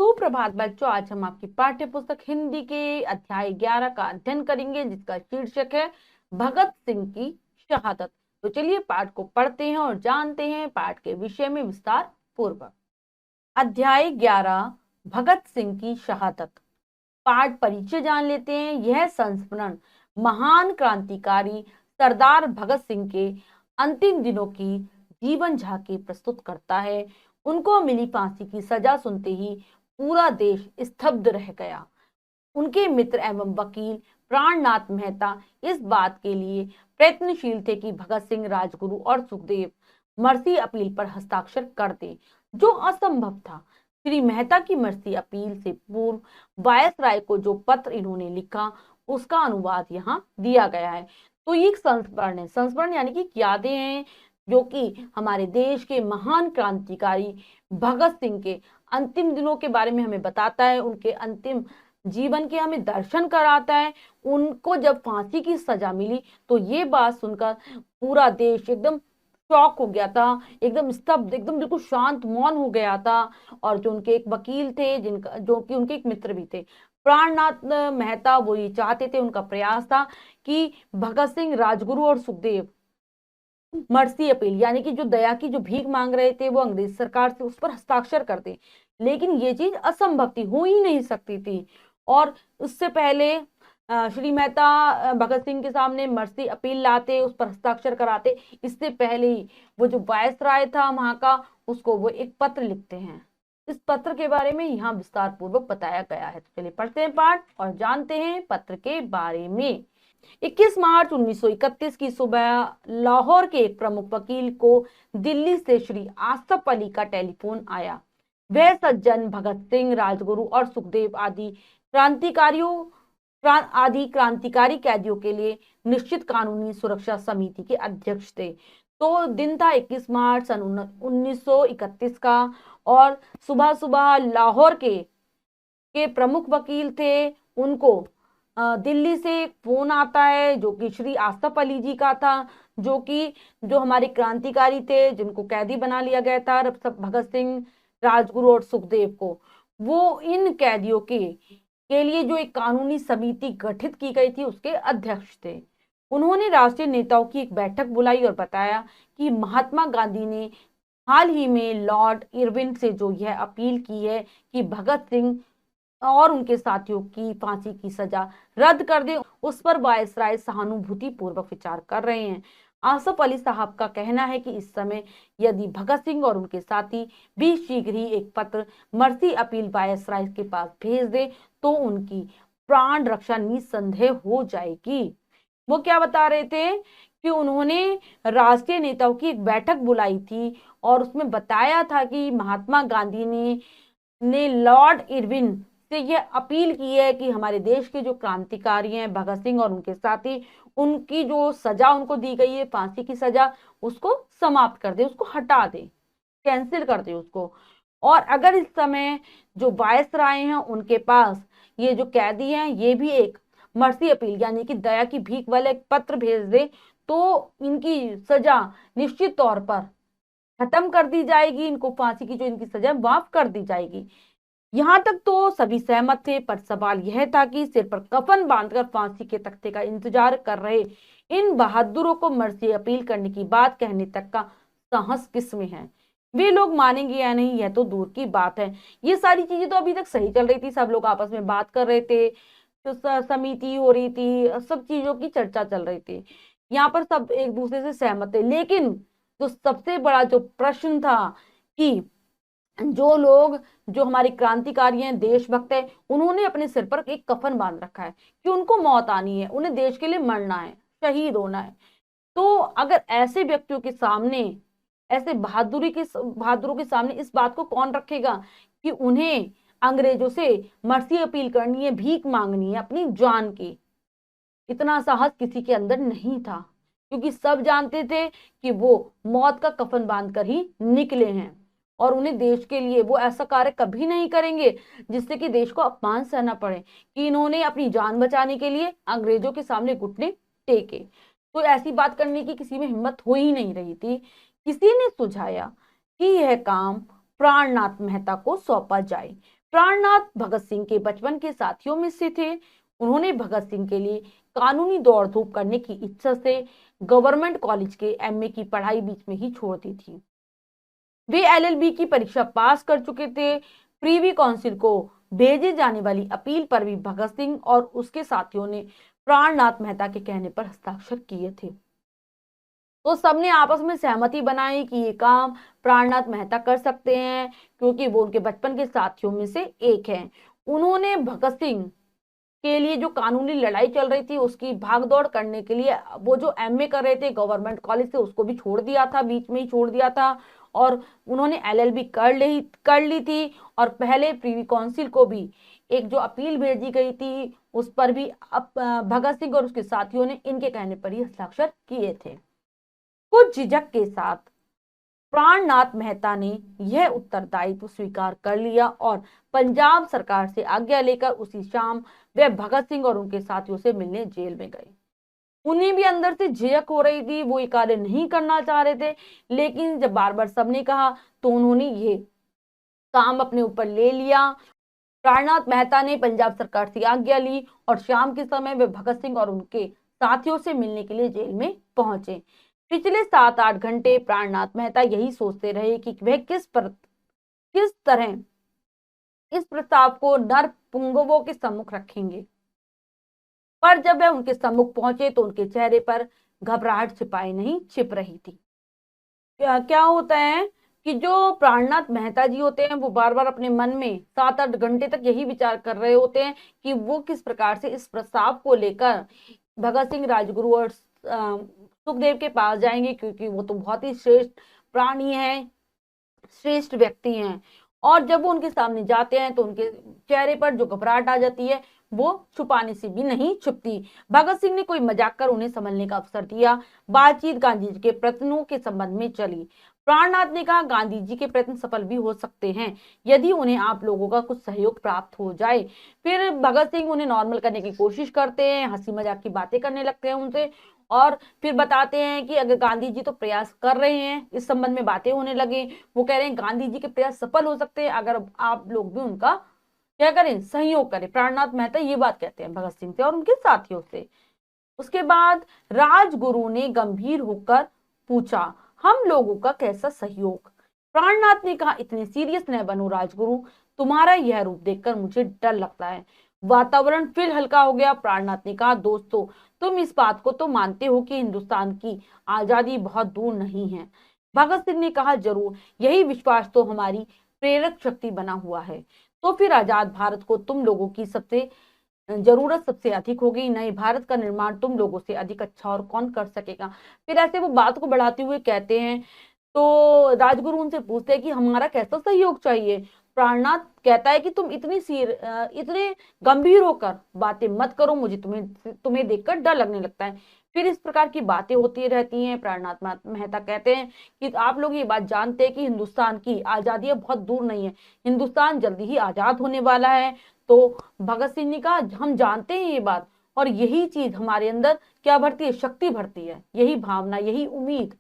सुप्रभात बच्चों, आज हम आपकी पाठ्य पुस्तक हिंदी के अध्याय 11 का अध्ययन करेंगे, जिसका शीर्षक है भगत सिंह की शहादत। तो चलिए पाठ को पढ़ते हैं और जानते हैं पाठ के विषय में विस्तार पूर्वक। अध्याय 11, भगत सिंह की शहादत। पाठ परिचय जान लेते हैं। यह संस्मरण महान क्रांतिकारी सरदार भगत सिंह के अंतिम दिनों की जीवन झांकी प्रस्तुत करता है। उनको मिली फांसी की सजा सुनते ही पूरा देश स्तब्ध रह गया। उनके मित्र एवं वकील प्राणनाथ मेहता इस बात के लिए प्रयत्नशील थे कि भगत सिंह, राजगुरु और सुखदेव मर्सी अपील पर हस्ताक्षर कर दे, जो असंभव था। श्री मेहता की मर्सी अपील से पूर्व वायसराय को जो पत्र इन्होंने लिखा, उसका अनुवाद यहाँ दिया गया है। तो ये एक संस्मरण है। संस्मरण यानी कि यादें हैं, जो कि हमारे देश के महान क्रांतिकारी भगत सिंह के अंतिम दिनों के बारे में हमें बताता है, उनके अंतिम जीवन के हमें दर्शन कराता है। उनको जब फांसी की सजा मिली तो ये बात सुनकर पूरा देश एकदम शॉक हो गया था, एकदम स्तब्ध, एकदम बिल्कुल शांत मौन हो गया था। और जो उनके एक वकील थे, जिनका जो कि उनके एक मित्र भी थे, प्राणनाथ मेहता, वो ये चाहते थे, उनका प्रयास था कि भगत सिंह, राजगुरु और सुखदेव मर्सी अपील यानी कि जो दया की जो भीख मांग रहे थे, वो अंग्रेज सरकार से उस पर हस्ताक्षर करते। लेकिन ये चीज असंभव थी, हो ही नहीं सकती थी। और उससे पहले श्री मेहता भगत सिंह के सामने मर्सी अपील लाते, उस पर हस्ताक्षर कराते। इससे पहले ही वो जो वायसराय था वहां का, उसको वो एक पत्र लिखते हैं। इस पत्र के बारे में यहाँ विस्तार पूर्वक बताया गया है। तो चलिए पढ़ते हैं पाठ और जानते हैं पत्र के बारे में। 21 मार्च 1931 की सुबह लाहौर के एक प्रमुख वकील को दिल्ली से श्री आसफ अली का टेलीफोन आया। वह सज्जन भगत सिंह, राजगुरु और सुखदेव आदि क्रांतिकारी कैदियों के लिए निश्चित कानूनी सुरक्षा समिति के अध्यक्ष थे। तो दिन था 21 मार्च सन 1931 का, और सुबह सुबह लाहौर के प्रमुख वकील थे, उनको दिल्ली से एक फोन आता है, जो कि श्री आसफ अली जी का था, जो हमारे क्रांतिकारी थे, जिनको कैदी बना लिया गया था भगत सिंह, राजगुरु और सुखदेव को। वो इन कैदियों के लिए जो एक कानूनी समिति गठित की गई थी, उसके अध्यक्ष थे। उन्होंने राष्ट्रीय नेताओं की एक बैठक बुलाई और बताया कि महात्मा गांधी ने हाल ही में लॉर्ड इरविन से जो यह अपील की है कि भगत सिंह और उनके साथियों की फांसी की सजा रद्द कर दे, उस पर वायसराय सहानुभूति पूर्वक विचार कर रहे हैं। आसफ अली साहब का कहना है कि इस समय यदि भगत सिंह और उनके साथी भी शीघ्र ही एक पत्र मर्सी अपील वायसराय के पास भेज दे, तो उनकी प्राण रक्षा निसंदेह हो जाएगी। वो क्या बता रहे थे कि उन्होंने राष्ट्रीय नेताओं की एक बैठक बुलाई थी और उसमें बताया था कि महात्मा गांधी ने लॉर्ड इरविन से यह अपील की है कि हमारे देश के जो क्रांतिकारी हैं भगत सिंह और उनके साथी, उनकी जो सजा उनको दी गई है फांसी की सजा, उसको समाप्त कर दे, उसको हटा दे, कैंसिल कर दे उसको। और अगर इस समय जो वायसराय हैं उनके पास ये जो कैदी हैं, ये भी एक मर्सी अपील यानी कि दया की भीख वाला एक पत्र भेज दे, तो इनकी सजा निश्चित तौर पर खत्म कर दी जाएगी, इनको फांसी की जो इनकी सजा माफ कर दी जाएगी। यहां तक तो सभी सहमत थे, पर सवाल यह था कि सिर पर कफन बांधकर फांसी के तख्ते का इंतजार कर रहे इन बहादुरों को मर्सी अपील करने की बात कहने तक का साहस किसमें है। वे लोग मानेंगे या नहीं, यह तो दूर की बात है। ये सारी चीजें तो अभी तक सही चल रही थी, सब लोग आपस में बात कर रहे थे, तो समिति हो रही थी, सब चीजों की चर्चा चल रही थी, यहाँ पर सब एक दूसरे से सहमत थे। लेकिन जो सबसे बड़ा जो प्रश्न था कि जो लोग, जो हमारे क्रांतिकारी हैं, देशभक्त है, उन्होंने अपने सिर पर एक कफन बांध रखा है कि उनको मौत आनी है, उन्हें देश के लिए मरना है, शहीद होना है। तो अगर ऐसे व्यक्तियों के सामने, ऐसे बहादुरों के सामने इस बात को कौन रखेगा कि उन्हें अंग्रेजों से मर्सी अपील करनी है, भीख मांगनी है अपनी जान की। इतना साहस किसी के अंदर नहीं था, क्योंकि सब जानते थे कि वो मौत का कफन बांधकर ही निकले हैं, और उन्हें देश के लिए वो ऐसा कार्य कभी नहीं करेंगे जिससे कि देश को अपमान सहना पड़े, कि इन्होंने अपनी जान बचाने के लिए अंग्रेजों के सामने घुटने टेके। तो ऐसी बात करने की किसी में हिम्मत हो ही नहीं रही थी। किसी ने सुझाया कि यह काम प्राणनाथ मेहता को सौंपा जाए। प्राणनाथ भगत सिंह के बचपन के साथियों में से थे। उन्होंने भगत सिंह के लिए कानूनी दौड़ धूप करने की इच्छा से गवर्नमेंट कॉलेज के एमए की पढ़ाई बीच में ही छोड़ दी थी। वे एलएलबी की परीक्षा पास कर चुके थे। प्रीवी काउंसिल को भेजे जाने वाली अपील पर भी भगत सिंह और उसके साथियों ने प्राणनाथ मेहता के कहने पर हस्ताक्षर किए थे। तो सबने आपस में सहमति बनाई कि ये काम प्राणनाथ मेहता कर सकते हैं, क्योंकि वो उनके बचपन के साथियों में से एक हैं। उन्होंने भगत सिंह के लिए जो कानूनी लड़ाई चल रही थी उसकी भागदौड़ करने के लिए वो जो एमए कर रहे थे गवर्नमेंट कॉलेज से उसको भी छोड़ दिया था, बीच में ही छोड़ दिया था, और उन्होंने एलएलबी कर ली थी। और पहले प्रीवी काउंसिल को भी एक जो अपील भेजी गई थी उस पर भी भगत सिंह और उसके साथियों ने इनके कहने पर ही हस्ताक्षर किए थे। कुछ झिझक के साथ प्राणनाथ मेहता ने यह उत्तरदायित्व स्वीकार कर लिया और पंजाब सरकार से आज्ञा लेकर उसी शाम वे भगत सिंह और उनके साथियों से मिलने जेल में गए। उन्हें भी अंदर से झिझक हो रही थी, वो ये कार्य नहीं करना चाह रहे थे, लेकिन जब बार बार सबने कहा तो उन्होंने ये काम अपने ऊपर ले लिया। प्राणनाथ मेहता ने पंजाब सरकार से आज्ञा ली और शाम के समय वे भगत सिंह और उनके साथियों से मिलने के लिए जेल में पहुंचे। पिछले 7-8 घंटे प्राणनाथ मेहता यही सोचते रहे कि वह किस तरह इस प्रस्ताव को नरपुंगवों के सम्मुख रखेंगे। पर जब वह उनके सम्मुख पहुंचे तो उनके चेहरे पर घबराहट छिपाई नहीं छिप रही थी। क्या होता है कि जो प्राणनाथ मेहता जी होते हैं वो बार बार अपने मन में 7-8 घंटे तक यही विचार कर रहे होते हैं कि वो किस प्रकार से इस प्रस्ताव को लेकर भगत सिंह, राजगुरु और सुखदेव के पास जाएंगे, क्योंकि वो तो बहुत ही श्रेष्ठ प्राणी हैं, श्रेष्ठ व्यक्ति हैं। और जब वो उनके सामने जाते हैं तो उनके चेहरे पर जो घबराहट आ जाती है वो छुपाने से भी नहीं छुपती। भगत सिंह ने कोई मजाक कर उन्हें समझने का अवसर दिया। बातचीत गांधी जी के प्रयत्नों के संबंध में चली। प्राणनाथ ने कहा, गांधी जी के प्रयत्न सफल भी हो सकते हैं यदि उन्हें आप लोगों का कुछ सहयोग प्राप्त हो जाए। फिर भगत सिंह उन्हें नॉर्मल करने की कोशिश करते हैं, हंसी मजाक की बातें करने लगते हैं उनसे, और फिर बताते हैं कि अगर गांधी जी तो प्रयास कर रहे हैं, इस संबंध में बातें होने लगे। वो कह रहे हैं गांधी जी के प्रयास सफल हो सकते हैं अगर आप लोग भी उनका क्या करें, सहयोग करें। प्राणनाथ मेहता ये बात कहते हैं भगत सिंह से और उनके साथियों से। उसके बाद राजगुरु ने गंभीर होकर पूछा, हम लोगों का कैसा सहयोग? प्राणनाथ ने कहा, इतने सीरियस न बनो राजगुरु, तुम्हारा यह रूप देखकर मुझे डर लगता है। वातावरण फिर हल्का हो गया। प्राणनाथ ने कहा, दोस्तों तुम इस बात को तो मानते हो कि हिंदुस्तान की आजादी बहुत दूर नहीं है? भगत सिंह ने कहा, जरूर, यही विश्वास तो हमारी प्रेरक शक्ति बना हुआ है। तो फिर आजाद भारत को तुम लोगों की जरूरत सबसे अधिक होगी। नए भारत का निर्माण तुम लोगों से अधिक अच्छा और कौन कर सकेगा? फिर ऐसे वो बात को बढ़ाते हुए कहते हैं, तो राजगुरु उनसे पूछते हैं कि हमारा कैसा सहयोग चाहिए। प्राणनाथ कहता है कि तुम इतने गंभीर होकर बातें मत करो, मुझे तुम्हें देखकर डर लगने लगता है। फिर इस प्रकार की बातें होती रहती हैं। प्राणनाथ मेहता कहते हैं कि आप लोग ये बात जानते हैं कि हिंदुस्तान की आजादी बहुत दूर नहीं है, हिंदुस्तान जल्दी ही आजाद होने वाला है। तो भगत सिंह ने कहा, हम जानते हैं ये बात, और यही चीज हमारे अंदर क्या भरती है, शक्ति भरती है, यही भावना, यही उम्मीद।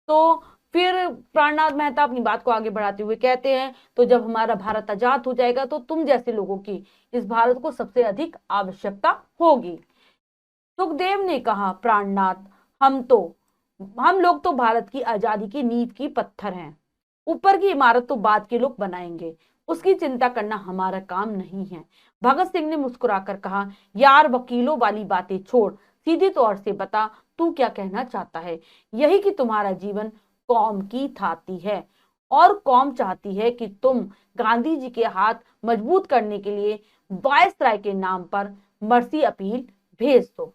तो फिर प्राणनाथ मेहता अपनी बात को आगे बढ़ाते हुए कहते हैं, तो जब हमारा भारत आजाद हो जाएगा तो तुम जैसे लोगों की इस भारत को सबसे अधिक आवश्यकता होगी। सुखदेव ने कहा, प्राणनाथ, हम लोग तो भारत की आजादी की नींव की पत्थर हैं, ऊपर की इमारत तो बाद के लोग बनाएंगे, उसकी चिंता करना हमारा काम नहीं है। भगत सिंह ने मुस्कुराकर कहा, यार वकीलों वाली बातें छोड़, सीधी तौर से बता तू क्या कहना चाहता है? यही कि तुम्हारा जीवन कौम की थाती है और कौम चाहती है कि तुम गांधी जी के हाथ मजबूत करने के लिए वायसराय के नाम पर मर्सी अपील भेज दो।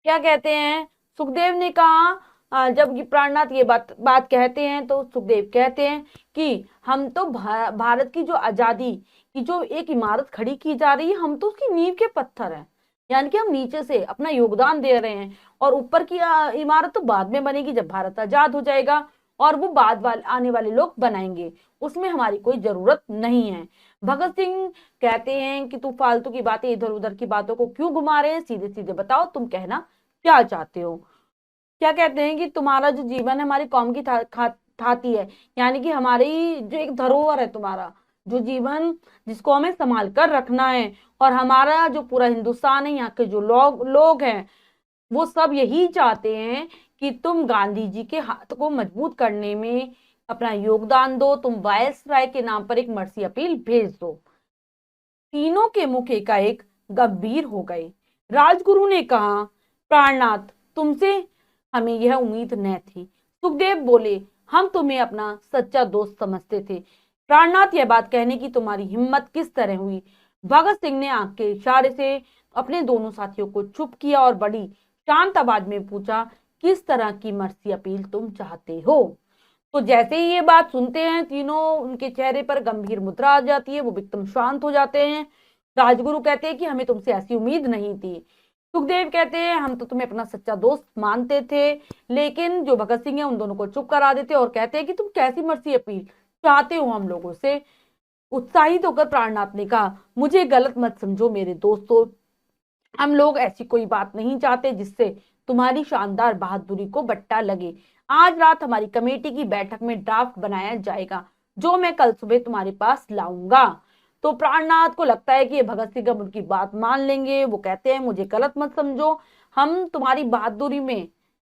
क्या कहते हैं? सुखदेव ने कहा, जब प्राणनाथ ये बात कहते हैं तो सुखदेव कहते हैं कि हम तो भारत की जो आजादी की जो एक इमारत खड़ी की जा रही है, हम तो उसकी नींव के पत्थर हैं, यानी कि हम नीचे से अपना योगदान दे रहे हैं, और ऊपर की इमारत तो बाद में बनेगी जब भारत आजाद हो जाएगा, और वो आने वाले लोग बनाएंगे, उसमें हमारी कोई जरूरत नहीं है। भगत सिंह कहते हैं कि तू फालतू की बातें, इधर उधर की बातों को क्यों घुमा रहे हैं, सीधे सीधे बताओ तुम कहना क्या चाहते हो। क्या कहते हैं कि तुम्हारा जो जीवन है हमारी कौम की थाती है, यानी कि हमारी जो एक धरोहर है तुम्हारा, जो जीवन जिसको हमें संभाल कर रखना है। और हमारा जो पूरा हिंदुस्तान है, यहाँ के जो लोग हैं, वो सब यही चाहते हैं कि तुम गांधी जी के हाथ को मजबूत करने में अपना योगदान दो, तुम वायसराय के नाम पर एक मर्सी अपील भेज दो। तीनों के मुख एकाएक गंभीर हो गए। राजगुरु ने कहा, प्राणनाथ, तुमसे हमें यह उम्मीद न थी। सुखदेव बोले, हम तुम्हें अपना सच्चा दोस्त समझते थे। प्राणनाथ, यह बात कहने की तुम्हारी हिम्मत किस तरह हुई? भगत सिंह ने आंख के इशारे से अपने दोनों साथियों को चुप किया और बड़ी शांत आवाज में पूछा, किस तरह की मर्सी अपील तुम चाहते हो? तो जैसे ही ये बात सुनते हैं तीनों, उनके चेहरे पर गंभीर मुद्रा आ जाती है, वो एकदम शांत हो जाते हैं। राजगुरु कहते हैं कि हमें तुमसे ऐसी उम्मीद नहीं थी। सुखदेव कहते हैं, हम तो तुम्हें अपना सच्चा दोस्त मानते थे। लेकिन जो भगत सिंह है उन दोनों को चुप करा देते और कहते हैं कि तुम कैसी मर्सी अपील चाहते हो हम लोगों से? उत्साहित होकर प्राणनाथ ने कहा, मुझे गलत मत समझो मेरे दोस्तों, हम लोग ऐसी कोई बात नहीं चाहते जिससे तुम्हारी शानदार बहादुरी को बट्टा लगे। आज रात हमारी कमेटी की बैठक में ड्राफ्ट बनाया जाएगा, जो मैं कल सुबह तुम्हारे पास लाऊंगा। तो प्राणनाथ को लगता है कि ये भगत सिंह अब उनकी बात मान लेंगे। वो कहते हैं, मुझे गलत मत समझो, हम तुम्हारी बहादुरी में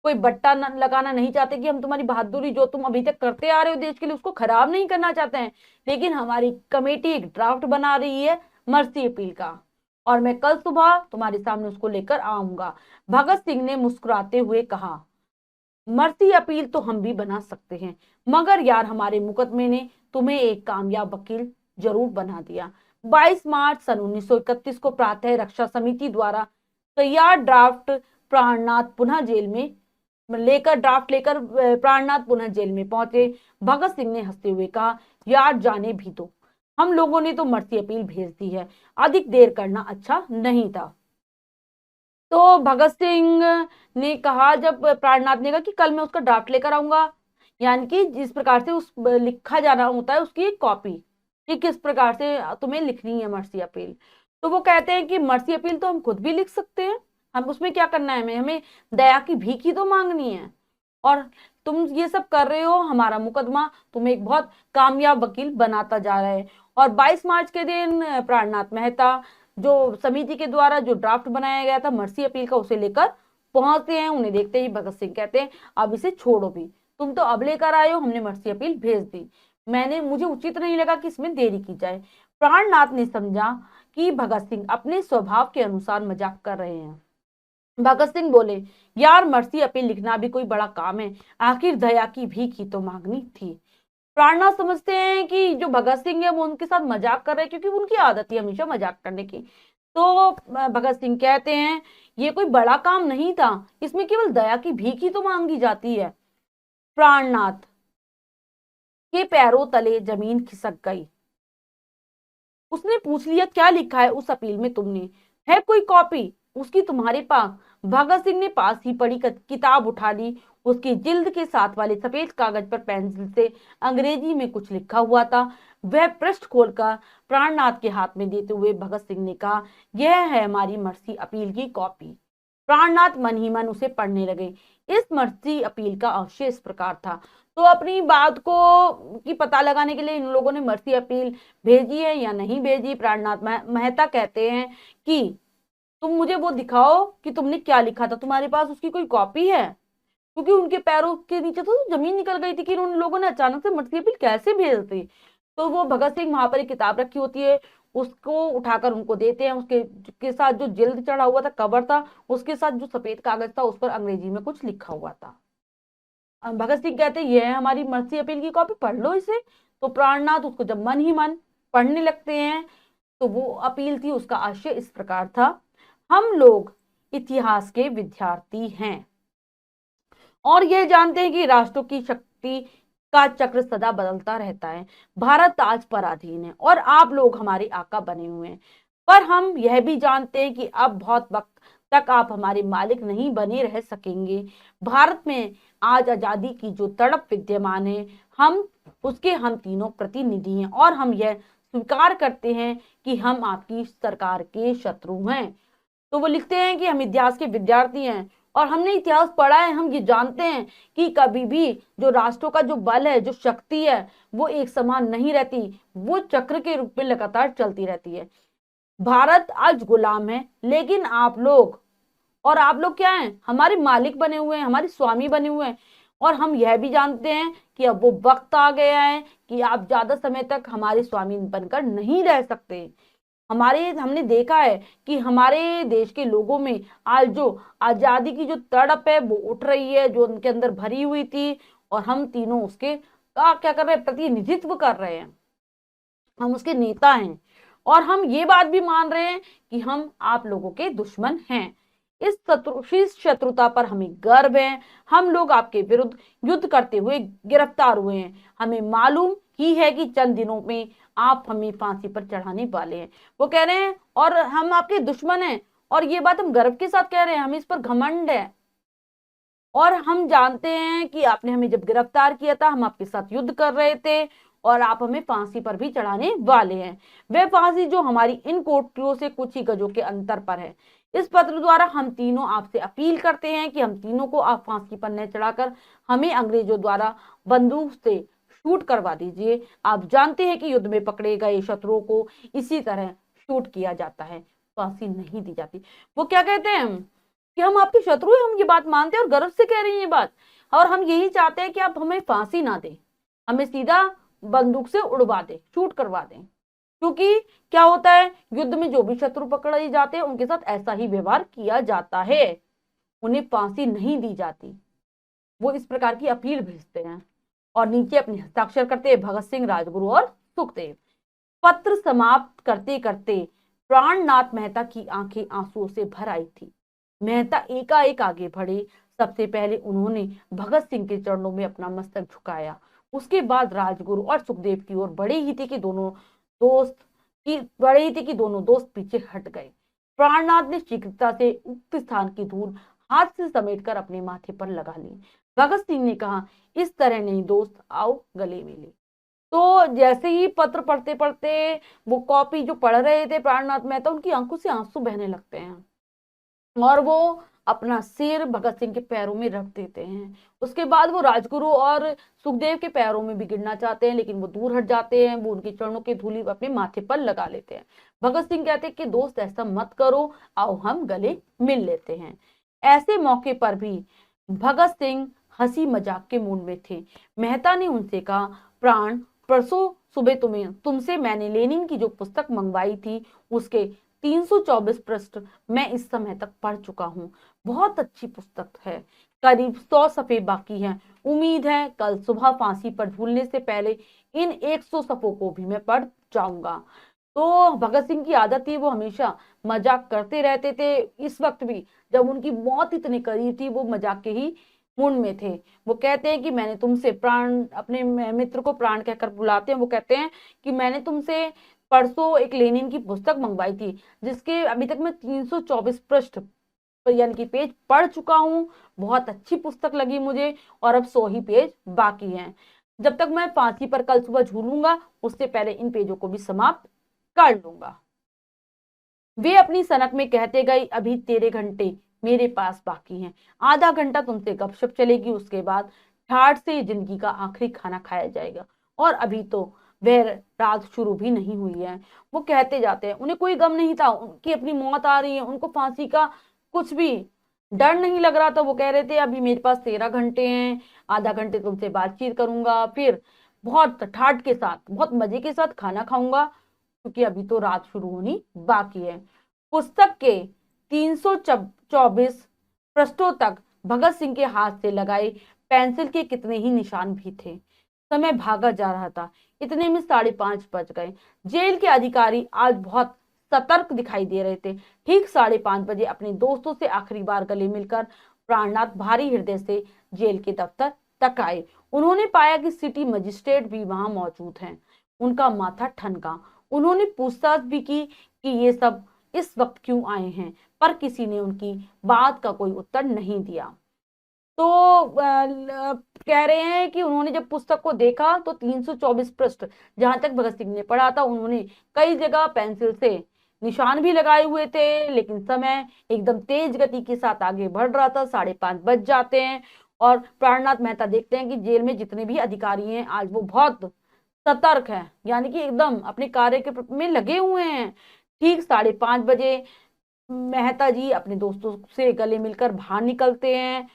कोई बट्टा लगाना नहीं चाहते, कि हम तुम्हारी बहादुरी जो तुम अभी तक करते आ रहे हो देश के लिए उसको खराब नहीं करना चाहते हैं। लेकिन हमारी कमेटी एक ड्राफ्ट बना रही है मर्सी अपील का, और मैं कल सुबह तुम्हारे सामने उसको लेकर आऊंगा। भगत सिंह ने मुस्कुराते हुए कहा, मर्सी अपील तो हम भी बना सकते हैं, मगर यार हमारे मुकदमे ने तुम्हें एक कामयाब वकील जरूर बना दिया। 22 मार्च सन 1931 को प्रातः रक्षा समिति द्वारा तैयार ड्राफ्ट ड्राफ्ट लेकर प्राणनाथ पुनः जेल में पहुंचे। भगत सिंह ने हंसते हुए कहा, यार जाने भी दो, हम लोगों ने तो मर्सी अपील भेज दी है, अधिक देर करना अच्छा नहीं था। तो भगत सिंह ने कहा, जब प्राणनाथ ने कहा कि कल मैं उसका ड्राफ्ट लेकर आऊंगा, यानी कि जिस प्रकार से उस लिखा जाना होता है उसकी एक कॉपी, कि किस प्रकार से तुम्हें लिखनी है मर्सी अपील। तो वो कहते हैं कि मर्सी अपील तो हम खुद भी लिख सकते हैं, हम उसमें क्या करना है, हमें दया की भीख ही तो मांगनी है, और तुम ये सब कर रहे हो, हमारा मुकदमा तुम्हें एक बहुत कामयाब वकील बनाता जा रहा है। और 22 मार्च के दिन प्राणनाथ मेहता जो समिति के द्वारा जो ड्राफ्ट बनाया गया था मर्सी अपील का, उसे लेकर पहुंचते हैं। उन्हें देखते ही भगत सिंह कहते हैं, अब इसे छोड़ो भी, तुम तो अब लेकर आए हो, हमने मर्सी अपील भेज दी, मुझे उचित नहीं लगा कि इसमें देरी की जाए। प्राणनाथ ने समझा कि भगत सिंह अपने स्वभाव के अनुसार मजाक कर रहे हैं। भगत सिंह बोले, यार मर्सी अपील लिखना भी कोई बड़ा काम है, आखिर दया की भीख ही तो मांगनी थी। प्राणनाथ समझते हैं कि जो भगत सिंह है वो उनके साथ मजाक कर रहे हैं, क्योंकि उनकी आदत है हमेशा मजाक करने की। तो भगत सिंह कहते हैं, ये कोई बड़ा काम नहीं था, इसमें केवल दया की भीख ही तो मांगी जाती है। प्राणनाथ के पैरों तले जमीन खिसक गई। उसने पूछ लिया, क्या लिखा है उस अपील में तुमने? है कोई कॉपी उसकी तुम्हारे पास? भगत सिंह ने पास ही पड़ी किताब उठा ली। उसकी जिल्द के साथ वाले सफेद कागज पर पेंसिल से अंग्रेजी में कुछ लिखा हुआ था। वह पृष्ठ खोलकर प्राणनाथ के हाथ में देते हुए भगत सिंह ने कहा, यह है हमारी मर्सी अपील की कॉपी। प्राणनाथ मन ही मन उसे पढ़ने लगे। इस मर्सी अपील का आशय इस प्रकार था। तो अपनी बात को की पता लगाने के लिए इन लोगों ने मर्सी अपील भेजी है या नहीं भेजी। प्राणनाथ मेहता कहते हैं कि तुम मुझे वो दिखाओ कि तुमने क्या लिखा था, तुम्हारे पास उसकी कोई कॉपी है? क्योंकि उनके पैरों के नीचे तो जमीन निकल गई थी कि उन लोगों ने अचानक से मर्सी अपील कैसे भेज दी। तो वो भगत सिंह वहां पर एक किताब रखी होती है, उसको उठाकर उनको देते हैं। उसके के साथ जो जिल्द चढ़ा हुआ था, कवर था, उसके साथ जो सफेद कागज था उस पर अंग्रेजी में कुछ लिखा हुआ था। भगत सिंह कहते हैं, ये है हमारी मर्सी अपील की कॉपी, पढ़ लो इसे। तो प्राणनाथ उसको जब मन ही मन पढ़ने लगते हैं, तो वो अपील थी, उसका आशय इस प्रकार था, हम लोग इतिहास के विद्यार्थी हैं और यह जानते हैं कि राष्ट्रों की शक्ति का चक्र सदा बदलता रहता है। भारत आज पराधीन है और आप लोग हमारे आका बने हुए हैं, पर हम यह भी जानते हैं कि अब बहुत वक्त तक आप हमारे मालिक नहीं बने रह सकेंगे। भारत में आज आजादी की जो तड़प विद्यमान है, हम तीनों प्रतिनिधि हैं और हम यह स्वीकार करते हैं कि हम आपकी सरकार के शत्रु हैं। तो वो लिखते हैं कि हम इतिहास के विद्यार्थी हैं और हमने इतिहास पढ़ा है, हम ये जानते हैं कि कभी भी जो राष्ट्रों का जो बल है, जो शक्ति है, वो एक समान नहीं रहती, वो चक्र के रूप में लगातार चलती रहती है। भारत आज गुलाम है, लेकिन आप लोग, और आप लोग क्या हैं, हमारे मालिक बने हुए हैं, हमारे स्वामी बने हुए हैं। और हम यह भी जानते हैं कि अब वो वक्त आ गया है कि आप ज्यादा समय तक हमारे स्वामी बनकर नहीं रह सकते। हमने देखा है कि हमारे देश के लोगों में आज जो आजादी की जो तड़प है वो उठ रही है, जो उनके अंदर भरी हुई थी, और हम तीनों उसके क्या कर रहे हैं, प्रतिनिधित्व कर रहे हैं, हम उसके नेता हैं। और हम ये बात भी मान रहे हैं कि हम आप लोगों के दुश्मन हैं। इस शत्रुता पर हमें गर्व है। हम लोग आपके विरुद्ध युद्ध करते हुए गिरफ्तार हुए हैं। हमें मालूम ही है कि चंद दिनों में आप हमें फांसी पर चढ़ाने वाले हैं, वो कह रहे हैं, और हम आपके दुश्मन हैं। और ये बात हम गर्व के साथ कह रहे हैं, हमें इस पर घमंड है। और हम जानते हैं कि आपने हमें जब गिरफ्तार किया था, हम आपके साथ युद्ध कर रहे थे, और आप हमें फांसी पर भी चढ़ाने वाले हैं। वह फांसी जो हमारी इन कोठरियों से कुछ ही गजों के अंतर पर है। इस पत्र द्वारा हम तीनों आपसे अपील करते हैं कि हम तीनों को आप फांसी पर न चढ़ाकर हमें अंग्रेजों द्वारा बंदूक से शूट करवा दीजिए। आप जानते हैं कि युद्ध में पकड़े गए शत्रुओं को इसी तरह शूट किया जाता है, फांसी नहीं दी जाती। वो क्या कहते हैं कि हम आपके शत्रु हैं, हम ये बात मानते हैं और गर्व से कह रहे हैं ये बात, और हम यही चाहते हैं कि आप हमें फांसी ना दें, हमें सीधा बंदूक से उड़वा दें, शूट करवा दें। क्योंकि क्या होता है, युद्ध में जो भी शत्रु पकड़े जाते हैं उनके साथ ऐसा ही व्यवहार किया जाता है, उन्हें फांसी नहीं दी जाती। वो इस प्रकार की अपील भेजते हैं और नीचे अपने हस्ताक्षर करते हैं भगत सिंह, राजगुरु और सुखदेव। पत्र समाप्त करते करते प्राणनाथ मेहता की आंखें आंसुओं से भर आई थी। मेहता एकाएक आगे बढ़े। सबसे पहले उन्होंने भगत सिंह के चरणों में अपना मस्तक झुकाया, उसके बाद राजगुरु और सुखदेव की ओर बड़े ही थे कि दोनों दोस्त पीछे हट गए। प्राणनाथ ने शीघ्रता से उक्त स्थान की धूल हाथ से समेटकर अपने माथे पर लगा ली। भगत सिंह ने कहा, इस तरह नहीं दोस्त, आओ गले मिले। तो जैसे ही पत्र पढ़ते पढ़ते वो कॉपी जो पढ़ रहे थे प्राणनाथ मेहता, उनकी आंखों से आंसू बहने लगते हैं और वो अपना सिर भगत सिंह के पैरों में रख देते हैं। उसके बाद वो राजगुरु और सुखदेव के पैरों में भी गिरना चाहते हैं, लेकिन वो दूर हट जाते हैं, वो उनके चरणों की धूली अपने माथे पर लगा लेते हैं। भगत सिंह कहते हैं कि दोस्त ऐसा मत करो, आओ हम गले मिल लेते हैं। ऐसे मौके पर भी भगत सिंह हंसी मजाक के मूड में थे। मेहता ने उनसे कहा, प्राण, परसों सुबह तुमसे मैंने लेनिन की जो पुस्तक मंगवाई थी उसके 324 पृष्ठ मैं इस समय तक पढ़ चुका हूँ। बहुत अच्छी पुस्तक है, करीब 100 सफ़े बाकी हैं। उम्मीद है कल सुबह फांसी पर झूलने से पहले इन 100 सफ़ों को भी मैं पढ़ जाऊंगा। तो भगत सिंह की आदत थी, वो हमेशा मजाक करते रहते थे। इस वक्त भी जब उनकी मौत इतने करीब थी, वो मजाक के ही मूड में थे। वो कहते हैं कि मैंने तुमसे, प्राण अपने मित्र को प्राण कहकर बुलाते हैं, वो कहते हैं कि मैंने तुमसे परसों एक लेनिन की पुस्तक मंगवाई थी जिसके अभी तक मैं 324 पृष्ठ यानी कि पेज पढ़ चुका हूँ। बहुत अच्छी पुस्तक लगी मुझे, और अब 100 ही पेज बाकी हैं। जब तक मैं फांसी पर कल सुबह झूलूंगा उससे पहले इन पेजों को भी समाप्त कर लूंगा। वे अपनी सनक में कहते गए, अभी तेरे घंटे मेरे पास बाकी हैं। आधा घंटा तुमसे गपशप चलेगी, उसके बाद ठाठ से जिंदगी का आखिरी खाना खाया जाएगा, और अभी तो वह रात शुरू भी नहीं हुई है। वो कहते जाते हैं, उन्हें कोई गम नहीं था, उनकी अपनी मौत आ रही है, उनको फांसी का कुछ भी डर नहीं लग रहा था। वो कह रहे थे, अभी मेरे पास 13 घंटे हैं, आधा घंटे तुमसे बातचीत करूंगा, फिर बहुत ठाठ के साथ, बहुत मजे के साथ खाना खाऊंगा, क्योंकि अभी तो रात शुरू होनी बाकी है। पुस्तक के 324 पृष्ठों तक भगत सिंह के हाथ से लगाए पेंसिल के कितने ही निशान भी थे। समय भागा जा रहा था, इतने में 5:30 बज गए। जेल के अधिकारी आज बहुत सतर्क दिखाई दे रहे थे। ठीक 5:30 बजे अपने दोस्तों से आखिरी बार गले मिलकर प्राणनाथ भारी हृदय से जेल के दफ्तर तक आए। उन्होंने पाया कि सिटी मजिस्ट्रेट भी वहां मौजूद हैं। उनका माथा ठनका। उन्होंने पूछताछ भी की कि ये सब इस वक्त क्यों आए हैं, पर किसी ने उनकी बात का कोई उत्तर नहीं दिया। तो कह रहे हैं कि उन्होंने जब पुस्तक को देखा तो 324 पृष्ठ जहां तक भगत सिंह ने पढ़ा था, उन्होंने कई जगह पेंसिल से निशान भी लगाए हुए थे, लेकिन समय एकदम तेज गति के साथ आगे बढ़ रहा था। 5:30 बज जाते हैं और प्राणनाथ मेहता देखते हैं कि जेल में जितने भी अधिकारी हैं आज वो बहुत सतर्क है, यानी कि एकदम अपने कार्य के में लगे हुए हैं। ठीक 5:30 बजे मेहता जी अपने दोस्तों से गले मिलकर बाहर निकलते हैं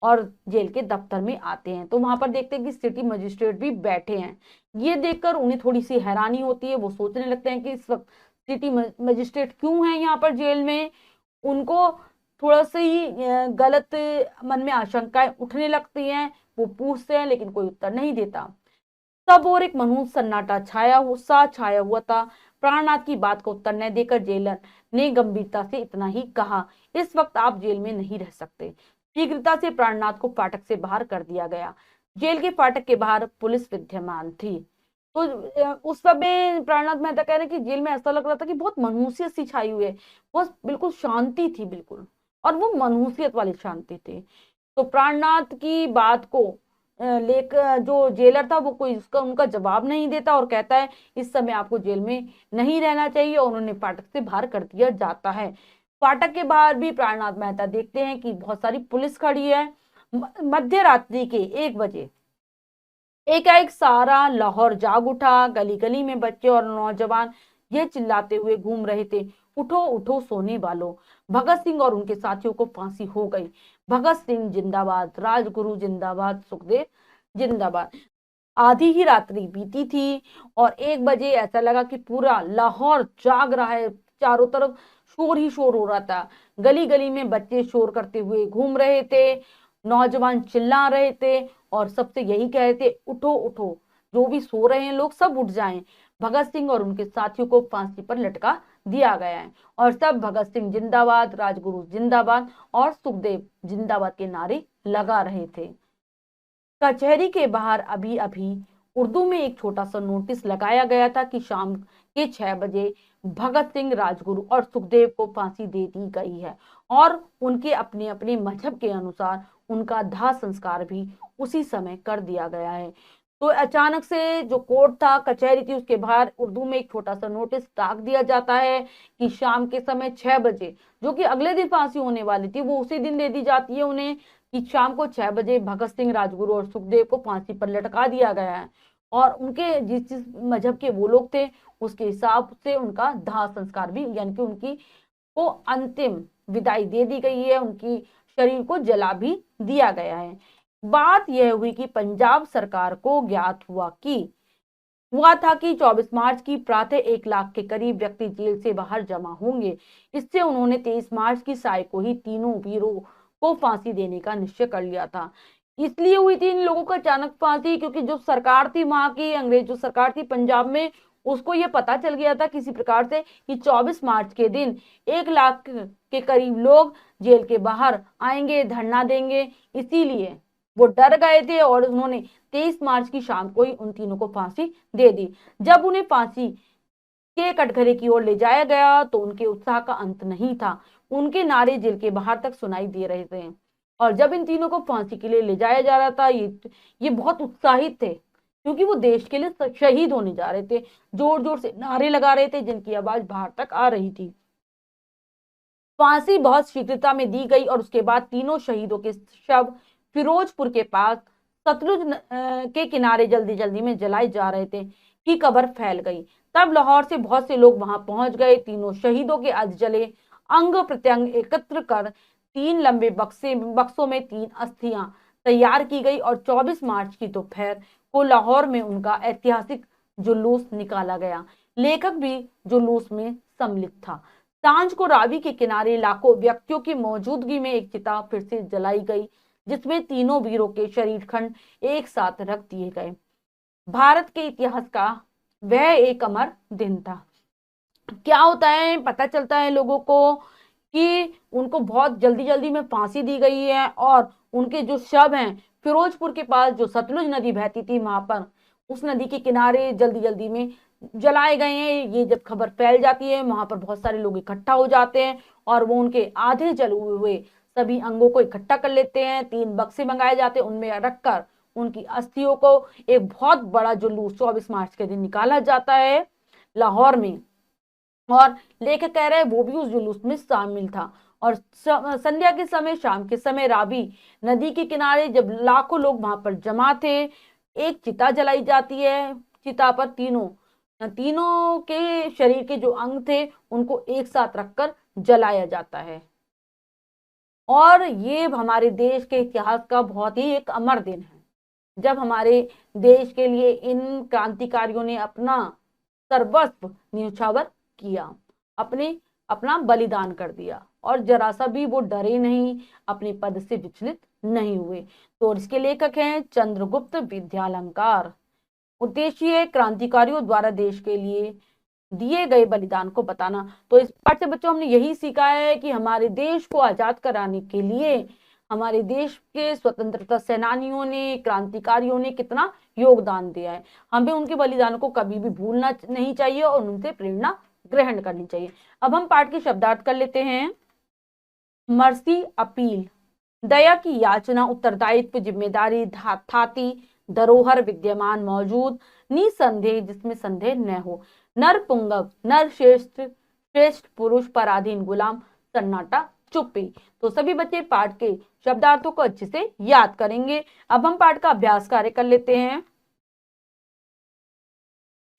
और जेल के दफ्तर में आते हैं। तो वहां पर देखते हैं कि सिटी मजिस्ट्रेट भी बैठे हैं। ये देखकर उन्हें थोड़ी सी हैरानी होती है। वो सोचने लगते हैं कि इस वक्त सिटी मजिस्ट्रेट क्यों है यहाँ पर जेल में। उनको थोड़ा सी गलत मन में आशंकाएं उठने लगती हैं। वो पूछते हैं लेकिन कोई उत्तर नहीं देता। सब और एक मनहूस सन्नाटा छाया हुआ था। प्राणनाथ की बात को उत्तर न देकर जेलर ने गंभीरता से इतना ही कहा, इस वक्त आप जेल में नहीं रह सकते। शीघ्रता से प्राणनाथ को फाटक से बाहर कर दिया गया। जेल के फाटक के बाहर पुलिस विद्यमान थी। तो उस समय प्राणनाथ मेहता कह रहे हैं कि जेल में ऐसा लग रहा था कि बहुत मनहूसियत सी छाई हुई है। वो बिल्कुल शांति थी, बिल्कुल, और वो मनहूसियत वाली शांति थी। तो प्राणनाथ की बात को लेकर जो जेलर था वो कोई उसका उनका जवाब नहीं देता और कहता है इस समय आपको जेल में नहीं रहना चाहिए, और उन्होंने फाटक से बाहर कर दिया जाता है। फाटक के बाहर भी प्राणनाथ मेहता देखते हैं कि बहुत सारी पुलिस खड़ी है। मध्य रात्रि के 1 बजे एकाएक सारा लाहौर जाग उठा। गली गली में बच्चे और नौजवान ये चिल्लाते हुए घूम रहे थे, उठो उठो सोने वालों, भगत सिंह और उनके साथियों को फांसी हो गई। भगत सिंह जिंदाबाद, राजगुरु जिंदाबाद, सुखदेव जिंदाबाद। आधी ही रात्रि बीती थी और 1 बजे ऐसा लगा कि पूरा लाहौर जाग रहा है। चारों तरफ शोर ही शोर हो रहा था। गली गली में बच्चे शोर करते हुए घूम रहे थे, नौजवान चिल्ला रहे थे और सबसे यही कह रहे थे, उठो उठो, जो भी सो रहे हैं लोग सब उठ जाएं। भगत सिंह और उनके साथियों को फांसी पर लटका दिया गया है और सब भगत सिंह जिंदाबाद, राजगुरु जिंदाबाद और सुखदेव जिंदाबाद के नारे लगा रहे थे। कचहरी के बाहर अभी अभी उर्दू में एक छोटा सा नोटिस लगाया गया था कि शाम के 6 बजे भगत सिंह, राजगुरु और सुखदेव को फांसी दे दी गई है और उनके अपने अपने मजहब के अनुसार उनका दाह संस्कार भी उसी समय कर दिया गया है। तो अचानक से जो कोर्ट था, कचहरी थी, उसके बाहर उर्दू में एक छोटा सा नोटिस टाक दिया जाता है कि शाम के समय 6 बजे, जो कि अगले दिन फांसी होने वाली थी, वो उसी दिन दे दी जाती है उन्हें कि शाम को 6 बजे भगत सिंह, राजगुरु और सुखदेव को फांसी पर लटका दिया गया है और उनके जिस जिस मजहब के वो लोग थे उसके हिसाब से उनका दाह संस्कार भी, यानी कि उनकी को अंतिम विदाई दे दी गई है, उनकी शरीर को जला भी दिया गया है। बात यह हुई कि पंजाब सरकार को ज्ञात हुआ था कि 24 मार्च की प्रातः 1 लाख के करीब व्यक्ति जेल से बाहर जमा होंगे। इससे उन्होंने 23 मार्च की साय को ही तीनों वीरों को फांसी देने का निश्चय कर लिया था। इसलिए हुई थी इन लोगों को अचानक फांसी क्योंकि जो सरकार थी वहां की, अंग्रेज जो सरकार थी पंजाब में, उसको ये पता चल गया था किसी प्रकार से कि 24 मार्च के दिन 1 लाख के करीब लोग जेल के बाहर आएंगे, धरना देंगे। इसीलिए वो डर गए थे और उन्होंने 23 मार्च की शाम को ही उन तीनों को फांसी दे दी। जब उन्हें फांसी के कटघरे की ओर ले जाया गया तो उनके उत्साह का अंत नहीं था। उनके नारे जेल के बाहर तक सुनाई दे रहे थे और जब इन तीनों को फांसी के लिए ले जाया जा रहा था ये बहुत उत्साहित थे क्योंकि वो देश के लिए शहीद होने जा रहे थे। जोर जोर से नारे लगा रहे थे जिनकी आवाज बाहर तक आ रही थी। फांसी बहुत शीघ्रता में दी गई और उसके बाद तीनों शहीदों के शव फिरोजपुर के पास सतलुज के किनारे जल्दी जल्दी में जलाए जा रहे थे कि खबर फैल गई। तब लाहौर से बहुत से लोग वहां पहुंच गए। तीनों शहीदों के अध जले अंग प्रत्यंग एकत्र कर 3 लंबे बक्सों में 3 अस्थियां तैयार की गई और 24 मार्च की दोपहर को लाहौर में उनका ऐतिहासिक जुलूस निकाला गया। लेखक भी जुलूस में सम्मिलित था। सांझ को रावी के किनारे लाखों व्यक्तियों की मौजूदगी में एक चिता फिर से जलाई गई जिसमें तीनों वीरों के शरीर खंड एक साथ रख दिए गए। भारत के इतिहास का वह एक अमर दिन था। क्या होता है, पता चलता है लोगों को कि उनको बहुत जल्दी जल्दी में फांसी दी गई है और उनके जो शव हैं फिरोजपुर के पास जो सतलुज नदी बहती थी वहां पर उस नदी के किनारे जल्दी जल्दी में जलाए गए हैं। ये जब खबर फैल जाती है वहां पर बहुत सारे लोग इकट्ठा हो जाते हैं और वो उनके आधे जले हुए सभी अंगों को इकट्ठा कर लेते हैं। 3 बक्से मंगाए जाते हैं, उनमें रखकर उनकी अस्थियों को एक बहुत बड़ा जुलूस 24 मार्च के दिन निकाला जाता है लाहौर में। और लेखक कह रहे हैं वो भी उस जुलूस में शामिल था। और संध्या के समय, शाम के समय रावी नदी के किनारे जब लाखों लोग वहां पर जमा थे, एक चिता जलाई जाती है। चिता पर तीनों तीनों के शरीर के जो अंग थे उनको एक साथ रखकर जलाया जाता है। और ये हमारे देश के इतिहास का बहुत ही एक अमर दिन है, जब हमारे देश के लिए इन क्रांतिकारियों ने अपना सर्वस्व न्यौछावर किया, अपने अपना बलिदान कर दिया, और जरा सा भी वो डरे नहीं, अपने पद से विचलित नहीं हुए। तो इसके लेखक हैं चंद्रगुप्त विद्यालंकार। उद्देश्य है क्रांतिकारियों द्वारा देश के लिए दिए गए बलिदान को बताना। तो इस पाठ से बच्चों हमने यही सीखा है कि हमारे देश को आजाद कराने के लिए हमारे देश के स्वतंत्रता सेनानियों ने, क्रांतिकारियों ने कितना योगदान दिया है। हमें उनके बलिदान को कभी भी भूलना नहीं चाहिए और उनसे प्रेरणा ग्रहण करनी चाहिए। अब हम पाठ के शब्दार्थ कर लेते हैं। मर्सी, अपील, दया की याचना, उत्तरदायित्व, जिम्मेदारी, थाती, धरोहर, विद्यमान, मौजूद, निसंदेह, जिसमें संदेह न हो, नर पुंगव, नर श्रेष्ठ, श्रेष्ठ पुरुष, पराधीन, गुलाम, सन्नाटा, चुप्पी। तो सभी बच्चे पाठ के शब्दार्थों को अच्छे से याद करेंगे। अब हम पाठ का अभ्यास कार्य कर लेते हैं,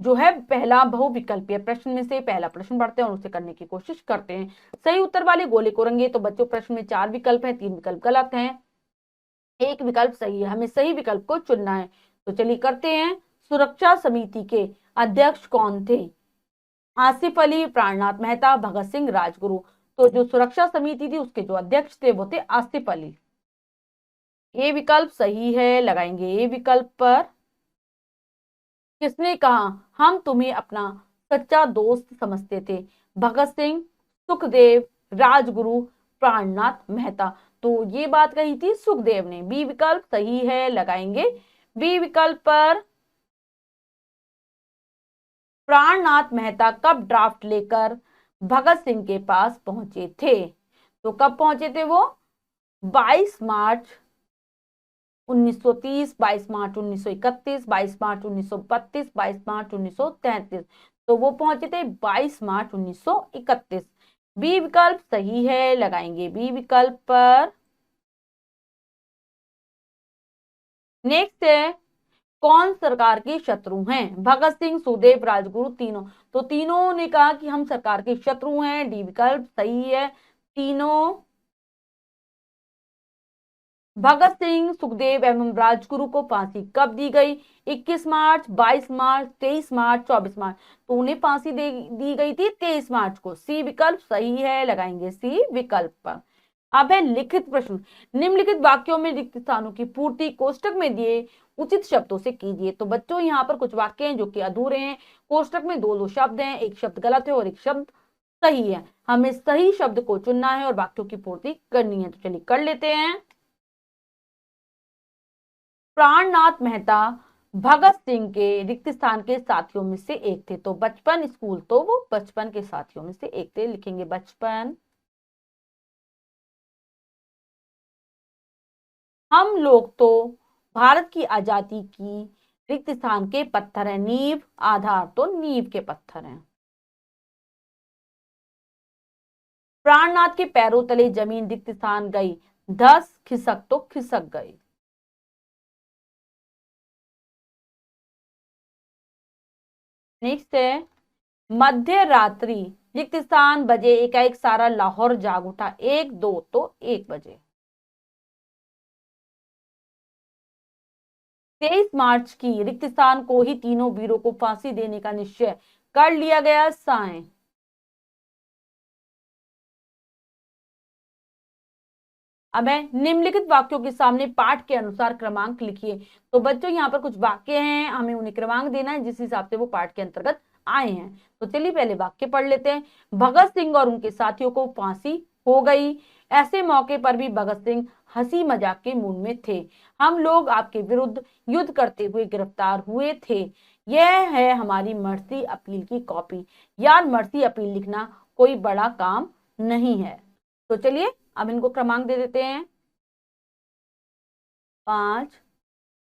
जो है पहला बहुविकल्पीय प्रश्न में से पहला प्रश्न पढ़ते हैं और उसे करने की कोशिश करते हैं। सही उत्तर वाले गोले को रंगे। तो बच्चों प्रश्न में 4 विकल्प हैं, 3 विकल्प गलत हैं, एक विकल्प सही है, हमें सही विकल्प को चुनना है। तो चलिए करते हैं। सुरक्षा समिति के अध्यक्ष कौन थे? आसिफ अली, प्राणनाथ मेहता, भगत सिंह, राजगुरु। तो जो सुरक्षा समिति थी उसके जो अध्यक्ष थे वो थे आसिफ अली। ये विकल्प सही है, लगाएंगे ये विकल्प पर। किसने कहा हम तुम्हें अपना सच्चा दोस्त समझते थे? भगत सिंह, सुखदेव, राजगुरु, प्राणनाथ मेहता। तो ये बात कही थी सुखदेव ने। बी विकल्प सही है, लगाएंगे बी विकल्प पर। प्राणनाथ मेहता कब ड्राफ्ट लेकर भगत सिंह के पास पहुंचे थे? तो कब पहुंचे थे वो? 22 मार्च 1930, 22 मार्च 1931, 22 मार्च 1932, 22 मार्च 1933। तो वो पहुंचे थे 22 मार्च 1931। बी विकल्प सही है, लगाएंगे बी विकल्प पर। नेक्स्ट है, कौन सरकार के शत्रु हैं? भगत सिंह, सुखदेव, राजगुरु, तीनों। तो तीनों ने कहा कि हम सरकार के शत्रु हैं, डी विकल्प सही है। तीनों भगत सिंह, सुखदेव एवं राजगुरु को फांसी कब दी गई? 21 मार्च, 22 मार्च, 23 मार्च, 24 मार्च। तो उन्हें फांसी दी गई थी 23 मार्च को। सी विकल्प सही है, लगाएंगे सी विकल्प पर। अब है लिखित प्रश्न। निम्नलिखित वाक्यों में रिक्त स्थानों की पूर्ति कोष्टक में दिए उचित शब्दों से कीजिए। तो बच्चों यहाँ पर कुछ वाक्य हैं जो कि अधूरे हैं। कोष्टक में दो दो शब्द हैं, एक शब्द गलत है और एक शब्द सही है। हमें सही शब्द को चुनना है और वाक्यों की पूर्ति करनी है। तो चलिए कर लेते हैं। प्राणनाथ मेहता भगत सिंह के रिक्त स्थान के साथियों में से एक थे। तो बचपन स्कूल, तो वो बचपन के साथियों में से एक थे, लिखेंगे बचपन। हम लोग तो भारत की आजादी की रिक्त स्थान के पत्थर हैं। नींव, आधार, तो नींव के पत्थर हैं। प्राणनाथ के पैरों तले जमीन रिक्त स्थान गई, धस खिसक, तो खिसक गई। नेक्स्ट है, मध्य रात्रि रिक्त स्थान बजे एकाएक सारा लाहौर जाग उठा, 1 2, तो 1 बजे। 23 मार्च की रिक्त स्थान को ही तीनों वीरों को फांसी देने का निश्चय कर लिया गया, साए। अब है निम्नलिखित वाक्यों के सामने पाठ के अनुसार क्रमांक लिखिए। तो बच्चों यहाँ पर कुछ वाक्य हैं, हमें उन्हें क्रमांक देना है जिस हिसाब से वो पाठ के अंतर्गत आए हैं। तो चलिए पहले वाक्य पढ़ लेते हैं। भगत सिंह और उनके साथियों को फांसी हो गई। ऐसे मौके पर भी भगत सिंह हंसी मजाक के मूड में थे। हम लोग आपके विरुद्ध युद्ध करते हुए गिरफ्तार हुए थे। यह है हमारी मर्सी अपील की कॉपी। यार मर्सी अपील लिखना कोई बड़ा काम नहीं है। तो चलिए अब इनको क्रमांक दे देते हैं। 5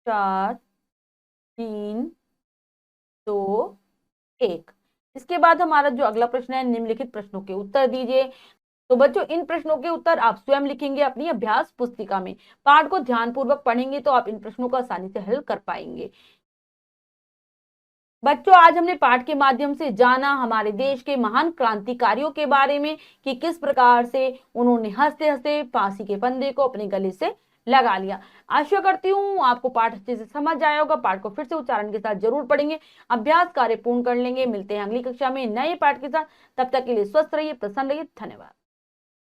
4 3 2 1। इसके बाद हमारा जो अगला प्रश्न है, निम्नलिखित प्रश्नों के उत्तर दीजिए। तो बच्चों इन प्रश्नों के उत्तर आप स्वयं लिखेंगे अपनी अभ्यास पुस्तिका में। पाठ को ध्यानपूर्वक पढ़ेंगे तो आप इन प्रश्नों को आसानी से हल कर पाएंगे। बच्चों आज हमने पाठ के माध्यम से जाना हमारे देश के महान क्रांतिकारियों के बारे में कि किस प्रकार से उन्होंने हंसते हंसते फांसी के फंदे को अपने गले से लगा लिया। आशा करती हूँ आपको पाठ अच्छे से समझ आया होगा। पाठ को फिर से उच्चारण के साथ जरूर पढ़ेंगे, अभ्यास कार्य पूर्ण कर लेंगे। मिलते हैं अगली कक्षा में नए पाठ के साथ। तब तक के लिए स्वस्थ रहिए, प्रसन्न रहिए। धन्यवाद।